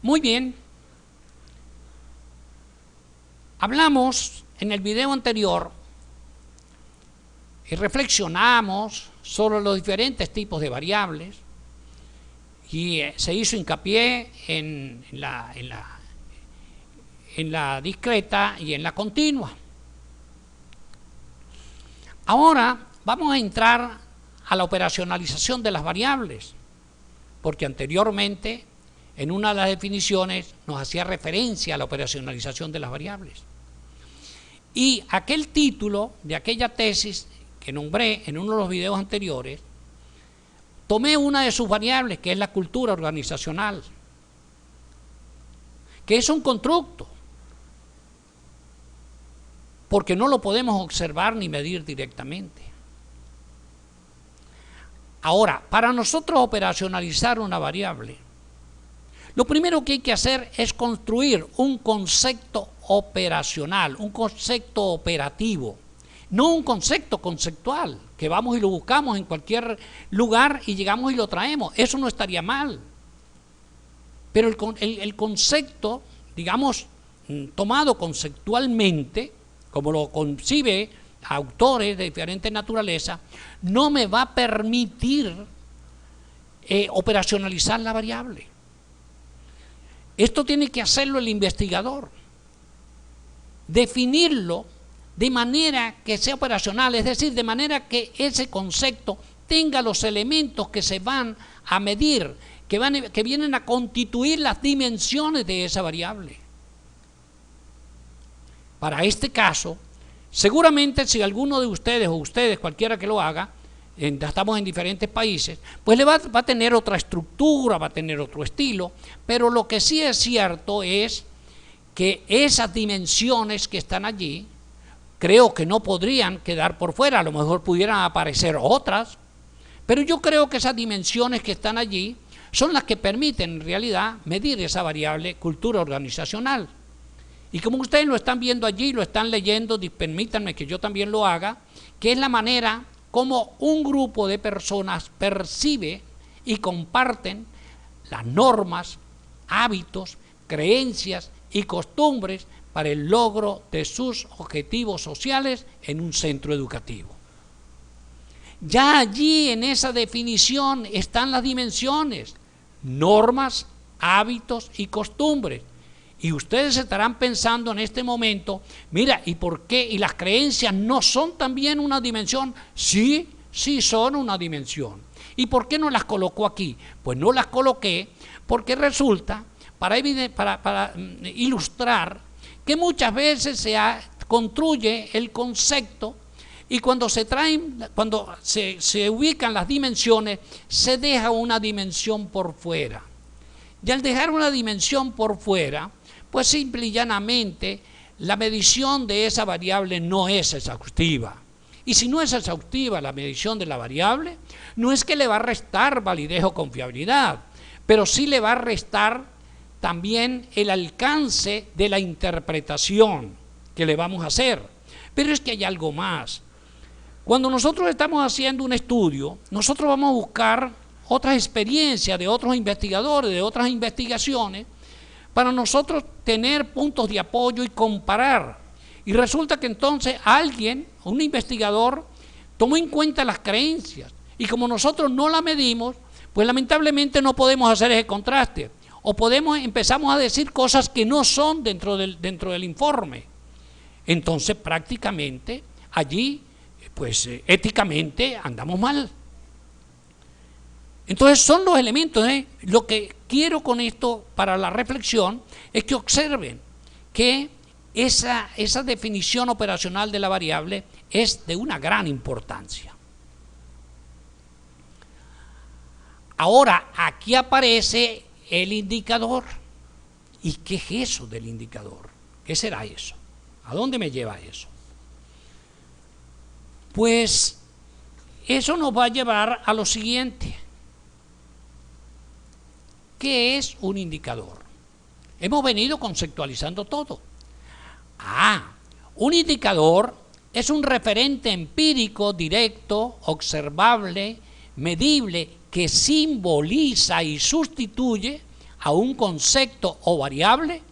Muy bien. Hablamos en el video anterior y reflexionamos sobre los diferentes tipos de variables y se hizo hincapié en la discreta y en la continua. Ahora vamos a entrar a la operacionalización de las variables, porque anteriormente en una de las definiciones nos hacía referencia a la operacionalización de las variables. Y aquel título de aquella tesis que nombré en uno de los videos anteriores, tomé una de sus variables, que es la cultura organizacional, que es un constructo, porque no lo podemos observar ni medir directamente. Ahora, para nosotros operacionalizar una variable, lo primero que hay que hacer es construir un concepto operacional, un concepto operativo, no un concepto conceptual, que vamos y lo buscamos en cualquier lugar y llegamos y lo traemos. Eso no estaría mal. Pero el concepto, digamos, tomado conceptualmente, como lo concibe autores de diferentes naturaleza, no me va a permitir operacionalizar la variable. Esto tiene que hacerlo el investigador, definirlo de manera que sea operacional, es decir, de manera que ese concepto tenga los elementos que se van a medir, que vienen a constituir las dimensiones de esa variable. Para este caso, seguramente si alguno de ustedes o ustedes, cualquiera que lo haga, estamos en diferentes países, pues le va a tener otra estructura, va a tener otro estilo, pero lo que sí es cierto es que esas dimensiones que están allí, creo que no podrían quedar por fuera, a lo mejor pudieran aparecer otras, pero yo creo que esas dimensiones que están allí son las que permiten en realidad medir esa variable cultura organizacional. Y como ustedes lo están viendo allí, lo están leyendo, permítanme que yo también lo haga, que es la manera como un grupo de personas percibe y comparten las normas, hábitos, creencias y costumbres para el logro de sus objetivos sociales en un centro educativo. Ya allí en esa definición están las dimensiones, normas, hábitos y costumbres. Y ustedes estarán pensando en este momento, mira, ¿y por qué? ¿Y las creencias no son también una dimensión? Sí, sí son una dimensión. ¿Y por qué no las colocó aquí? Pues no las coloqué porque resulta, para ilustrar, que muchas veces construye el concepto y cuando se ubican las dimensiones, se deja una dimensión por fuera. Y al dejar una dimensión por fuera, pues simple y llanamente la medición de esa variable no es exhaustiva. Y si no es exhaustiva la medición de la variable, no es que le va a restar validez o confiabilidad, pero sí le va a restar también el alcance de la interpretación que le vamos a hacer. Pero es que hay algo más. Cuando nosotros estamos haciendo un estudio, nosotros vamos a buscar otras experiencias de otros investigadores, de otras investigaciones, para nosotros tener puntos de apoyo y comparar. Y resulta que entonces alguien, un investigador, tomó en cuenta las creencias y como nosotros no la medimos, pues lamentablemente no podemos hacer ese contraste. O empezamos a decir cosas que no son dentro del informe. Entonces prácticamente allí, pues éticamente andamos mal. Entonces son los elementos, lo que quiero con esto para la reflexión es que observen que esa definición operacional de la variable es de una gran importancia. Ahora, aquí aparece el indicador. ¿Y qué es eso del indicador? ¿Qué será eso? ¿A dónde me lleva eso? Pues eso nos va a llevar a lo siguiente. ¿Qué es un indicador? Hemos venido conceptualizando todo. Un indicador es un referente empírico, directo, observable, medible, que simboliza y sustituye a un concepto o variable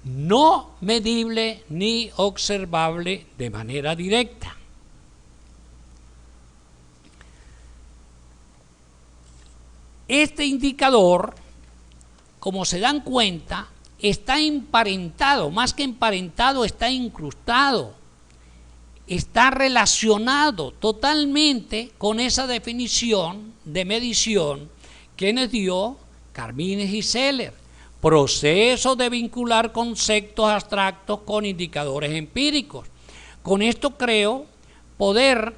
no medible ni observable de manera directa. Este indicador, como se dan cuenta, está emparentado, más que emparentado, está incrustado, está relacionado totalmente con esa definición de medición que nos dio Carmines y Seller, proceso de vincular conceptos abstractos con indicadores empíricos. Con esto creo poder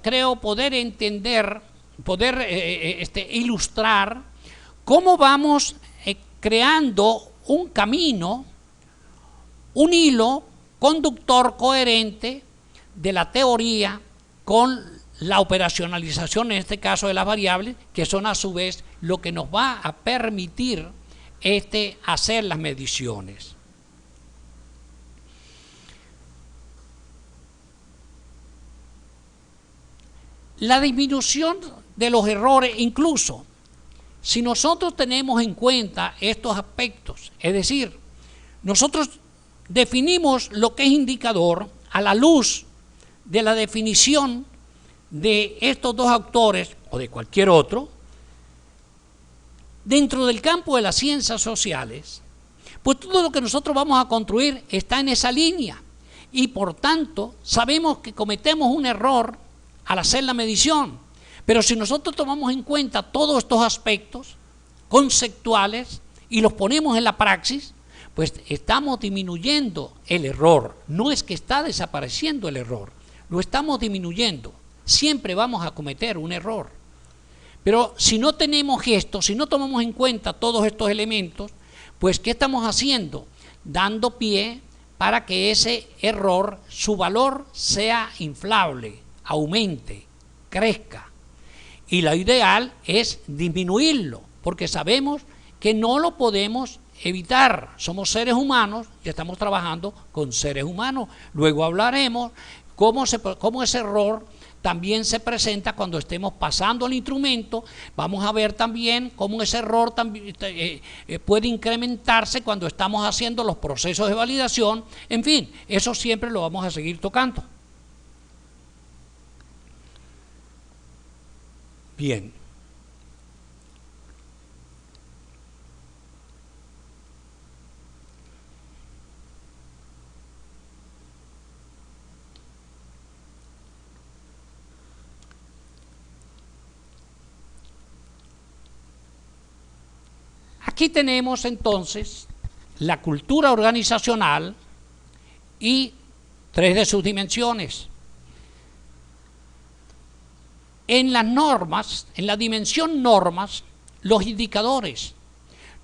creo poder entender, poder ilustrar cómo vamos creando un camino, un hilo conductor coherente de la teoría con la operacionalización, en este caso de las variables, que son a su vez lo que nos va a permitir hacer las mediciones. La disminución de los errores, incluso si nosotros tenemos en cuenta estos aspectos, es decir, nosotros definimos lo que es indicador a la luz de la definición de estos dos autores o de cualquier otro, dentro del campo de las ciencias sociales, pues todo lo que nosotros vamos a construir está en esa línea y por tanto sabemos que cometemos un error al hacer la medición, pero si nosotros tomamos en cuenta todos estos aspectos conceptuales y los ponemos en la praxis, pues estamos disminuyendo el error. No es que está desapareciendo el error, lo estamos disminuyendo. Siempre vamos a cometer un error. Pero si no tenemos esto, si no tomamos en cuenta todos estos elementos, pues ¿qué estamos haciendo? Dando pie para que ese error, su valor sea inflable, aumente, crezca. Y lo ideal es disminuirlo, porque sabemos que no lo podemos evitar. Somos seres humanos y estamos trabajando con seres humanos. Luego hablaremos cómo ese error también se presenta cuando estemos pasando el instrumento. Vamos a ver también cómo ese error también puede incrementarse cuando estamos haciendo los procesos de validación. En fin, eso siempre lo vamos a seguir tocando. Bien. Aquí tenemos entonces la cultura organizacional y tres de sus dimensiones. En las normas, en la dimensión normas, los indicadores,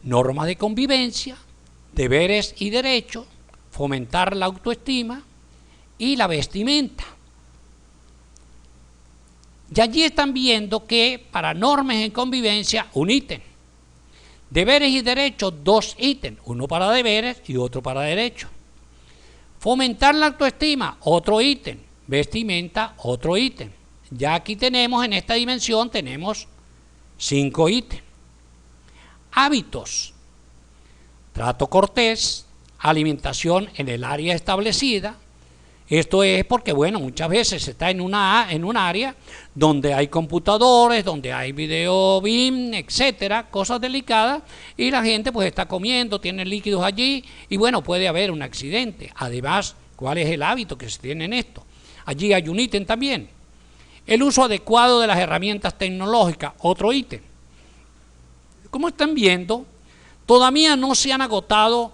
normas de convivencia, deberes y derechos, fomentar la autoestima y la vestimenta. Y allí están viendo que para normas en convivencia, un ítem. Deberes y derechos, dos ítems, uno para deberes y otro para derechos. Fomentar la autoestima, otro ítem. Vestimenta, otro ítem. Ya aquí tenemos, en esta dimensión, tenemos 5 ítems. Hábitos, trato cortés, alimentación en el área establecida. Esto es porque, bueno, muchas veces se está en un área donde hay computadores, donde hay video BIM, etcétera, cosas delicadas, y la gente pues está comiendo, tiene líquidos allí, y bueno, puede haber un accidente. Además, ¿cuál es el hábito que se tiene en esto? Allí hay un ítem también. El uso adecuado de las herramientas tecnológicas, otro ítem. Como están viendo, todavía no se han agotado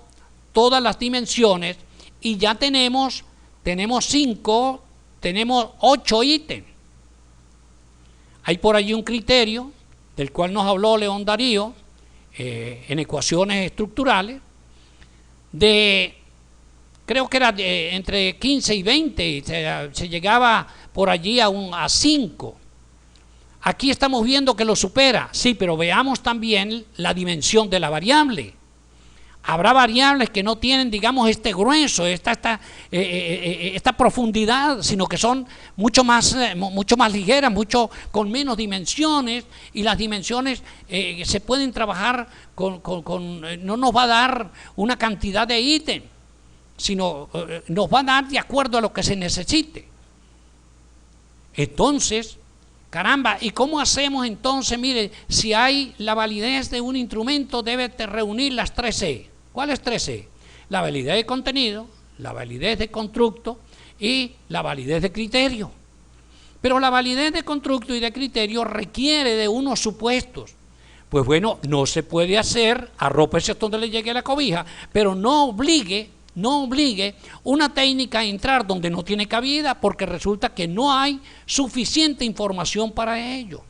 todas las dimensiones y ya tenemos 5, tenemos 8 ítems. Hay por allí un criterio del cual nos habló León Darío en ecuaciones estructurales creo que era entre 15 y 20, y se llegaba por allí a 5. Aquí estamos viendo que lo supera, sí, pero veamos también la dimensión de la variable. Habrá variables que no tienen, digamos, este grueso, esta profundidad, sino que son mucho más ligeras, mucho con menos dimensiones, y las dimensiones se pueden trabajar no nos va a dar una cantidad de ítems, sino nos va a dar de acuerdo a lo que se necesite. Entonces, caramba, ¿y cómo hacemos entonces? Mire, si hay la validez de un instrumento, debe reunir las 3E. ¿Cuáles 3E? La validez de contenido, la validez de constructo y la validez de criterio. Pero la validez de constructo y de criterio requiere de unos supuestos. Pues bueno, no se puede hacer, arrópese hasta donde le llegue la cobija, pero no obligue una técnica a entrar donde no tiene cabida, porque resulta que no hay suficiente información para ello.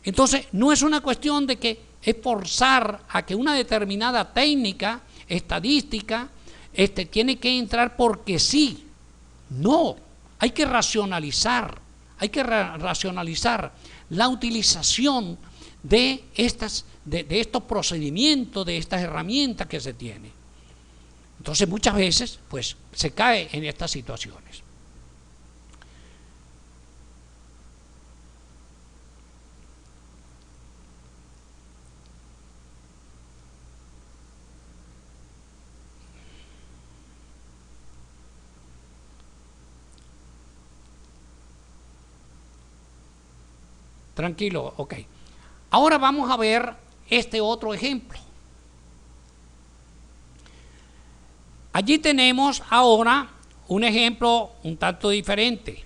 Entonces, no es una cuestión de que es forzar a que una determinada técnica estadística tiene que entrar porque sí. No, hay que racionalizar la utilización de estos procedimientos, de estas herramientas que se tienen. Entonces muchas veces pues se cae en estas situaciones. Tranquilo, ok. Ahora vamos a ver este otro ejemplo. Allí tenemos ahora un ejemplo un tanto diferente.